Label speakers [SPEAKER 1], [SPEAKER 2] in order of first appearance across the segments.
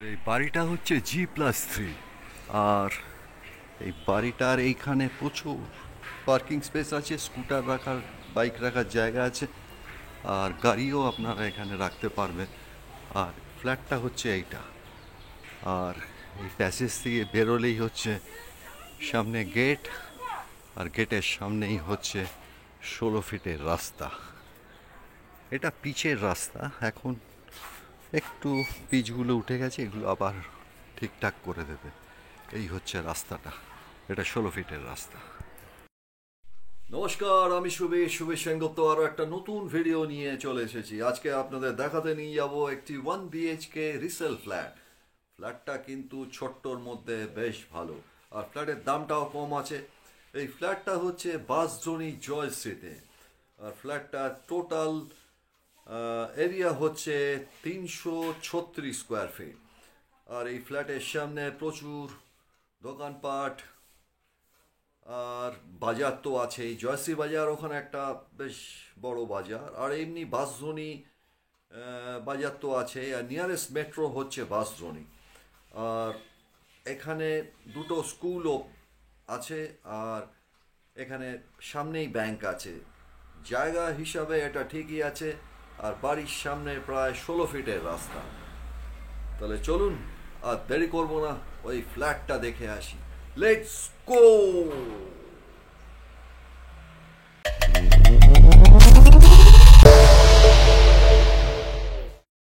[SPEAKER 1] এই বাড়িটা হচ্ছে G+3 আর এই বাড়িটার এইখানে প্রচুর পার্কিং স্পেস আছে, স্কুটার রাখার, বাইক রাখার জায়গা আছে, আর গাড়িও আপনারা এখানে রাখতে পারবেন। আর ফ্ল্যাটটা হচ্ছে এইটা, আর এই প্যাসেজ থেকে বেরোলেই হচ্ছে সামনে গেট, আর গেটের সামনেই হচ্ছে 16 ফিটের রাস্তা। এটা পিচের রাস্তা, এখন একটু পিচগুলো উঠে গেছে, এগুলো আবার ঠিকঠাক করে দেবে। এই হচ্ছে রাস্তাটা, এটা 16 ফিটের রাস্তা। নমস্কার, আমি সুবেশ সেনগুপ্ত আরও একটা নতুন ভিডিও নিয়ে চলে এসেছি। আজকে আপনাদের দেখাতে নিয়ে যাব একটি 1 BHK রিসেল ফ্ল্যাট। ফ্ল্যাটটা কিন্তু ছোট্টর মধ্যে বেশ ভালো, আর ফ্ল্যাটের দামটাও কম আছে। এই ফ্ল্যাটটা হচ্ছে বাঁশদ্রোণী জয়শ্রীতে, আর ফ্ল্যাটটা টোটাল এরিয়া হচ্ছে 336 স্কোয়ার ফিট। আর এই ফ্ল্যাটের সামনে প্রচুর দোকানপাট, আর বাজার তো আছেই, জয়শ্রী বাজার, ওখানে একটা বেশ বড় বাজার, আর এমনি বাঁশদ্রোণী বাজার তো আছে, আর নিয়ারেস্ট মেট্রো হচ্ছে বাঁশদ্রোণী। আর এখানে দুটো স্কুলও আছে, আর এখানে সামনেই ব্যাংক আছে। জায়গা হিসাবে এটা ঠিকই আছে, আর বাড়ির সামনে প্রায় 16 ফিটের রাস্তা। তাহলে চলুন, আর দেরি করবো না, ওই ফ্ল্যাটটা দেখে আসি। Let's go.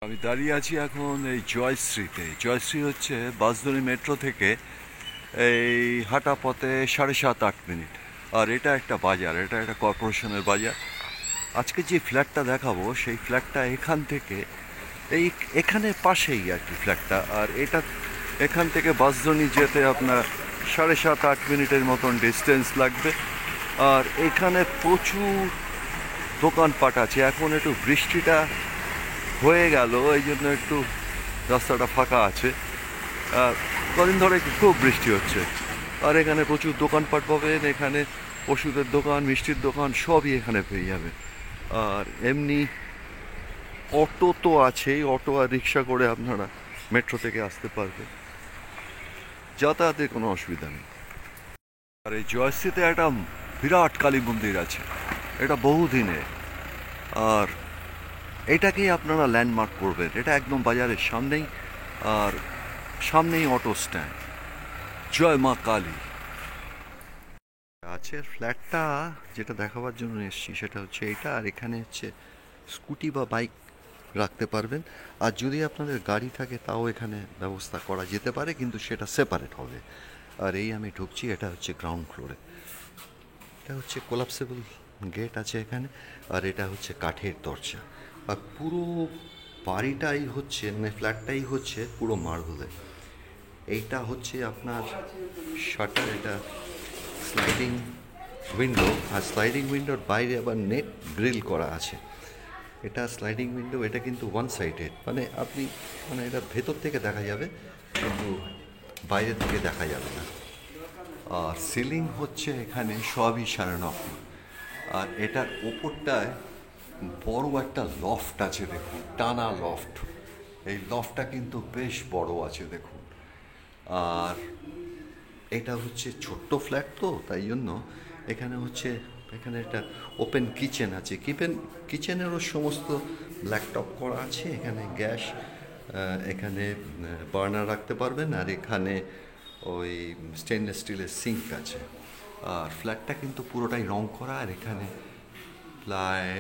[SPEAKER 1] আমি দাঁড়িয়ে আছি এখন এই জয়শ্রীতে। জয়শ্রী হচ্ছে বাঁশদ্রোণী মেট্রো থেকে এই হাঁটা পথে 7.5-8 মিনিট। আর এটা একটা বাজার, এটা একটা কর্পোরেশনের বাজার। আজকে যে ফ্ল্যাটটা দেখাবো সেই ফ্ল্যাটটা এখান থেকে এখানে পাশেই আর কি ফ্ল্যাটটা। আর এটা এখান থেকে বাঁশদ্রোণী যেতে আপনার 7.5-8 মিনিটের মতন ডিস্টেন্স লাগবে। আর এখানে প্রচুর দোকানপাট আছে। এখন একটু বৃষ্টিটা হয়ে গেল, এই জন্য একটু রাস্তাটা ফাঁকা আছে। আর কদিন ধরে খুব বৃষ্টি হচ্ছে। আর এখানে প্রচুর দোকানপাট পাবেন, এখানে ওষুধের দোকান, মিষ্টির দোকান সবই এখানে পেয়ে যাবে। আর এমনি অটো তো আছেই, অটো আর রিক্সা করে আপনারা মেট্রো থেকে আসতে পারবেন, যাতায়াতের কোনো অসুবিধা নেই। আর এই জয়শ্রীতে একটা বিরাট কালী মন্দির আছে, এটা বহুদিনে। আর এটাকেই আপনারা ল্যান্ডমার্ক করবেন, এটা একদম বাজারের সামনেই, আর সামনেই অটো স্ট্যান্ড। জয় মা কালী। গাছের ফ্ল্যাটটা যেটা দেখাবার জন্য এসেছি সেটা হচ্ছে এইটা, আর এখানে হচ্ছে স্কুটি বা বাইক রাখতে পারবেন। আর যদি আপনাদের গাড়ি থাকে তাও এখানে ব্যবস্থা করা যেতে পারে, কিন্তু সেটা সেপারেট হবে। আর এই আমি ঢুকছি, এটা হচ্ছে গ্রাউন্ড ফ্লোরে। এটা হচ্ছে কোলাপসেবল গেট আছে এখানে, আর এটা হচ্ছে কাঠের দরজা। আর পুরো বাড়িটাই হচ্ছে, মানে ফ্ল্যাটটাই হচ্ছে পুরো মার্বেলে। এইটা হচ্ছে আপনার শাটার, এটা স্লাইডিং উইন্ডো, আর স্লাইডিং উইন্ডোর বাইরে আবার নেট গ্রিল করা আছে। এটা স্লাইডিং উইন্ডো, এটা কিন্তু ওয়ান সাইডেড, মানে আপনি, মানে এটা ভেতর থেকে দেখা যাবে কিন্তু বাইরে থেকে দেখা যাবে না। আর সিলিং হচ্ছে এখানে সবই 9.5 ফুট। আর এটার ওপরটায় বড় একটা লফট আছে, দেখুন, টানা লফট। এই লফটটা কিন্তু বেশ বড় আছে, দেখুন। আর এটা হচ্ছে ছোট্ট ফ্ল্যাট তো, তাই জন্য এখানে হচ্ছে, এখানে একটা ওপেন কিচেন আছে। কিচেনেরও সমস্ত ল্যাপটপ করা আছে। এখানে গ্যাস, এখানে বার্নার রাখতে পারবেন, আর এখানে ওই স্টেনলেস স্টিলের সিঙ্ক আছে। আর ফ্ল্যাটটা কিন্তু পুরোটাই রং করা, আর এখানে প্রায়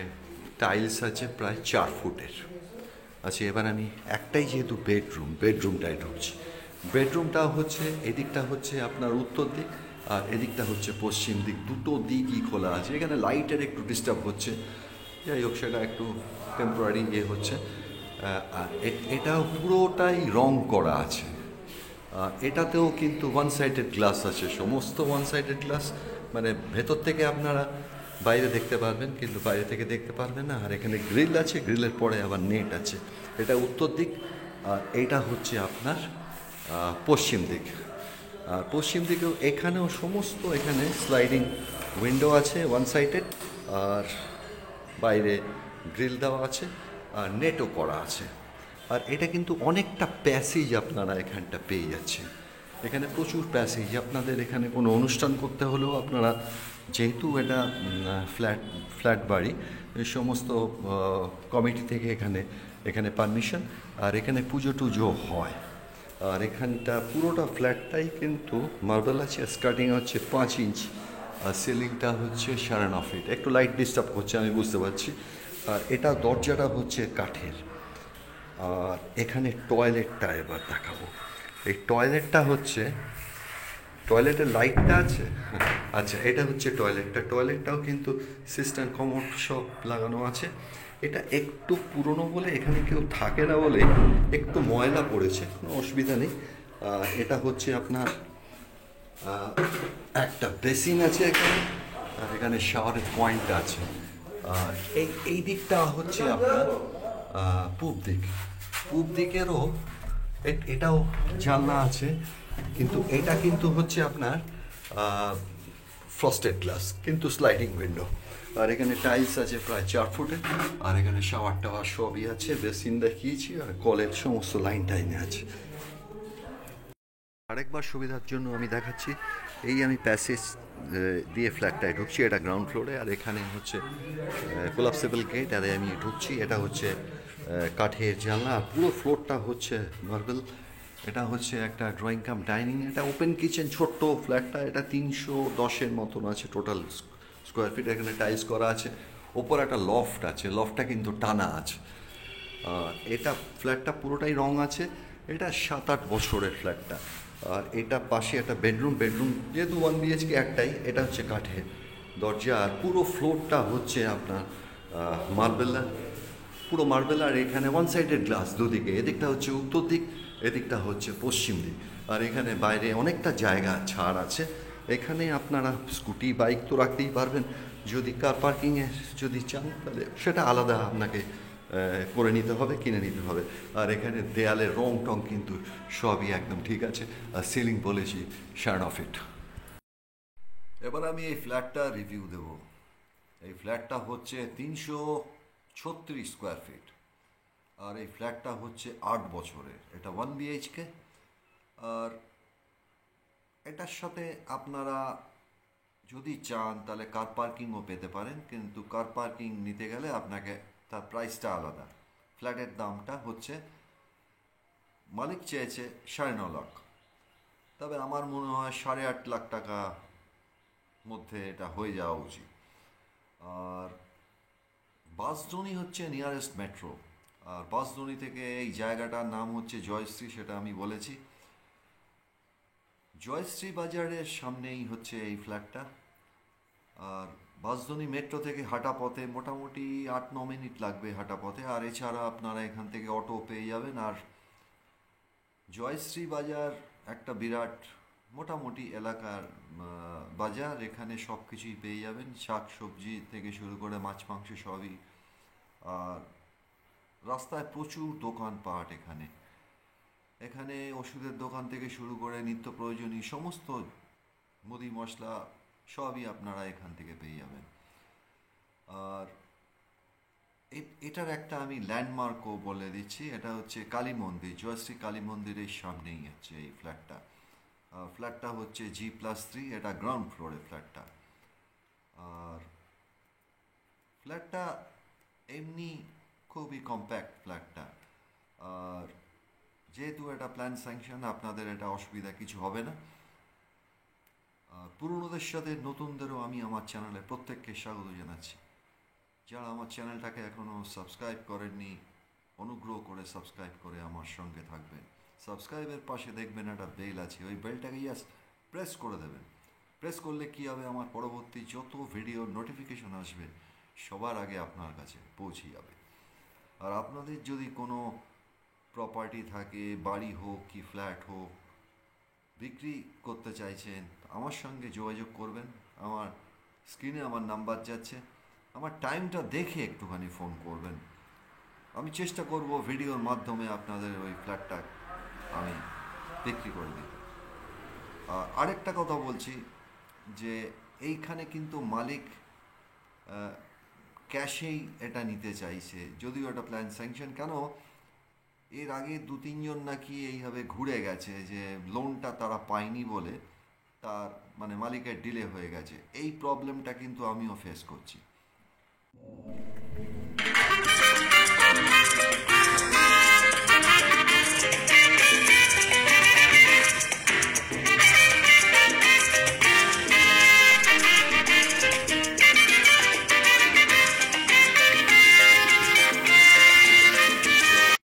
[SPEAKER 1] টাইলস আছে প্রায় 4 ফুটের। আচ্ছা, এবার আমি একটাই যেহেতু বেডরুমটায় ঢুকছি। বেডরুমটা হচ্ছে, এদিকটা হচ্ছে আপনার উত্তর দিক, আর এদিকটা হচ্ছে পশ্চিম দিক, দুটো দিকই খোলা আছে। এখানে লাইটের একটু ডিস্টার্ব হচ্ছে, যাই হোক, সেটা একটু টেম্পোরারি হচ্ছে। আর এটাও পুরোটাই রং করা আছে। এটাতেও কিন্তু ওয়ান সাইডেড গ্লাস আছে, সমস্ত ওয়ান সাইডেড গ্লাস, মানে ভেতর থেকে আপনারা বাইরে দেখতে পারবেন, কিন্তু বাইরে থেকে দেখতে পারবেন না। আর এখানে গ্রিল আছে, গ্রিলের পরে আবার নেট আছে। এটা উত্তর দিক, আর এইটা হচ্ছে আপনার পশ্চিম দিক। আর পশ্চিম দিকেও এখানেও সমস্ত, এখানে স্লাইডিং উইন্ডো আছে ওয়ান সাইডেড, আর বাইরে গ্রিল দেওয়া আছে, আর নেটও করা আছে। আর এটা কিন্তু অনেকটা প্যাসেজ আপনারা এখানটা পেয়ে যাচ্ছেন। এখানে প্রচুর প্যাসেজ, আপনাদের এখানে কোনো অনুষ্ঠান করতে হলেও আপনারা, যেহেতু এটা ফ্ল্যাট ফ্ল্যাট বাড়ি, এই সমস্ত কমিটি থেকে এখানে এখানে পারমিশন, আর এখানে পুজো টুজো হয়। আর এখানটা পুরোটা ফ্ল্যাটটাই কিন্তু মার্বেল আছে, স্টার্টিং হচ্ছে 5 ইঞ্চ, আর সিলিংটা হচ্ছে 9.5 ফিট। একটু লাইট ডিস্টার্ব করছে আমি বুঝতে পারছি। আর এটা দরজাটা হচ্ছে কাঠের। আর এখানে টয়লেটটা এবার দেখাবো। এই টয়লেটটা হচ্ছে, টয়লেটের লাইটটা আছে, আচ্ছা এটা হচ্ছে টয়লেটটা। টয়লেটটাও কিন্তু সিস্টেম কমোড সব লাগানো আছে। এটা একটু পুরনো বলে এখানে কেউ থাকে না বলে একটু ময়লা পড়েছে, কোনো অসুবিধা নেই। এটা হচ্ছে আপনার একটা বেসিন আছে এখানে, আর এখানে শাওয়ারের পয়েন্ট আছে। আর এই দিকটা হচ্ছে আপনার পূব দিক। পূব দিকেরও এটাও জানলা আছে, কিন্তু এটা কিন্তু হচ্ছে আপনার ফ্রস্টেড গ্লাস, কিন্তু স্লাইডিং উইন্ডো। আর এখানে টাইলস আছে প্রায় 4 ফুটের। আর এখানে শাওয়ার টাওয়ার সবই আছে, বেসিন দেখিয়েছি, আর কলের সমস্ত লাইন টাইনে আছে। আরেকবার সুবিধার জন্য আমি দেখাচ্ছি, এই আমি প্যাসেজ দিয়ে ফ্ল্যাটটায় ঢুকছি, এটা গ্রাউন্ড ফ্লোরে। আর এখানে হচ্ছে কোলাপসেবল গেট, আর আমি ঢুকছি। এটা হচ্ছে কাঠের জানলা, আর পুরো ফ্লোরটা হচ্ছে মার্বেল। এটা হচ্ছে একটা ড্রয়িং কাম ডাইনিং, এটা ওপেন কিচেন। ছোট্ট ফ্ল্যাটটা, এটা 310-এর মতন আছে টোটাল স্কোয়ার ফিট। এখানে টাইলস করা আছে, ওপর একটা লফট আছে, লফটটা কিন্তু টানা আছে। এটা ফ্ল্যাটটা পুরোটাই রং আছে। এটা 7-8 বছরের ফ্ল্যাটটা। আর এটা পাশে একটা বেডরুম, যেহেতু 1 BHK একটাই, এটা হচ্ছে কাঠের দরজা। আর পুরো ফ্লোরটা হচ্ছে আপনার মার্বেল, পুরো মার্বেল। আর এখানে ওয়ান সাইডেড গ্লাস দুদিকে, এদিকটা হচ্ছে উত্তর দিক, এদিকটা হচ্ছে পশ্চিম দিক। আর এখানে বাইরে অনেকটা জায়গা ছাড় আছে। এখানে আপনারা স্কুটি বাইক তো রাখতেই পারবেন। যদি কার পার্কিংয়ে যদি চান তাহলে সেটা আলাদা আপনাকে করে নিতে হবে, কিনে নিতে হবে। আর এখানে দেয়ালের রং টং কিন্তু সবই একদম ঠিক আছে। আর সিলিং বলেছি 9.5 ফিট। এবার আমি এই ফ্ল্যাটটা রিভিউ দেব। এই ফ্ল্যাটটা হচ্ছে 336 স্কোয়ার ফিট। আর এই ফ্ল্যাটটা হচ্ছে 8 বছরের। এটা 1 BHK। আর এটার সাথে আপনারা যদি চান তাহলে কার পার্কিংও পেতে পারেন, কিন্তু কার পার্কিং নিতে গেলে আপনাকে তার প্রাইসটা আলাদা। ফ্ল্যাটের দামটা হচ্ছে, মালিক চেয়েছে 9.5 লাখ, তবে আমার মনে হয় 8.5 লাখ টাকা মধ্যে এটা হয়ে যাওয়া উচিত। আর বাসডনি হচ্ছে নিয়ারেস্ট মেট্রো। আর বাসডনি থেকে এই জায়গাটার নাম হচ্ছে জয়শ্রী, সেটা আমি বলেছি। জয়শ্রী বাজারের সামনেই হচ্ছে এই ফ্ল্যাটটা। আর বাসডনি মেট্রো থেকে হাঁটা পথে মোটামুটি 8-9 মিনিট লাগবে হাঁটা পথে। আর এছাড়া আপনারা এখান থেকে অটো পেয়ে যাবেন। আর জয়শ্রী বাজার একটা বিরাট মোটামুটি এলাকার বাজার, এখানে সব কিছুই পেয়ে যাবেন, শাক সবজি থেকে শুরু করে মাছ মাংস সবই। আর রাস্তায় প্রচুর দোকানপাট এখানে। এখানে ওষুধের দোকান থেকে শুরু করে নিত্য প্রয়োজনীয় সমস্ত মুদি মশলা সবই আপনারা এখান থেকে পেয়ে যাবেন। আর এটার একটা আমি ল্যান্ডমার্কও বলে দিচ্ছি, এটা হচ্ছে কালী মন্দির, জয়শ্রী কালী মন্দিরের সামনেই হচ্ছে এই ফ্ল্যাটটা। ফ্ল্যাটটা হচ্ছে G+3, এটা গ্রাউন্ড ফ্লোরে ফ্ল্যাটটা। আর ফ্ল্যাটটা এমনি খুবই কম্প্যাক্ট ফ্ল্যাটটা। আর যেহেতু এটা প্ল্যান স্যাংশন, আপনাদের এটা অসুবিধা কিছু হবে না। পুরনোদের সাথে নতুনদেরও আমি আমার চ্যানেলে প্রত্যেককে স্বাগত জানাচ্ছি। যারা আমার চ্যানেলটাকে এখনও সাবস্ক্রাইব করেননি, অনুগ্রহ করে সাবস্ক্রাইব করে আমার সঙ্গে থাকবেন। সাবস্ক্রাইবের পাশে দেখবেন একটা বেল আছে, ওই বেলটাকে জাস্ট প্রেস করে দেবেন। প্রেস করলে কী হবে, আমার পরবর্তী যত ভিডিও নোটিফিকেশন আসবে সবার আগে আপনার কাছে পৌঁছে যাবে। আর আপনাদের যদি কোনো প্রপার্টি থাকে, বাড়ি হোক কি ফ্ল্যাট হোক, বিক্রি করতে চাইছেন, আমার সঙ্গে যোগাযোগ করবেন। আমার স্ক্রিনে আমার নাম্বার যাচ্ছে, আমার টাইমটা দেখে একটুখানি ফোন করবেন। আমি চেষ্টা করব ভিডিওর মাধ্যমে আপনাদের ওই ফ্ল্যাটটা আমি বিক্রি করে দিই। আরেকটা কথা বলছি যে এইখানে কিন্তু মালিক ক্যাশেই এটা নিতে চাইছে, যদিও এটা প্ল্যান স্যাংশন। কেন এর আগে দু তিনজন নাকি এইভাবে ঘুরে গেছে যে লোনটা তারা পায়নি বলে তার মানে মালিকের ডিলে হয়ে গেছে। এই প্রবলেমটা কিন্তু আমিও ফেস করছি।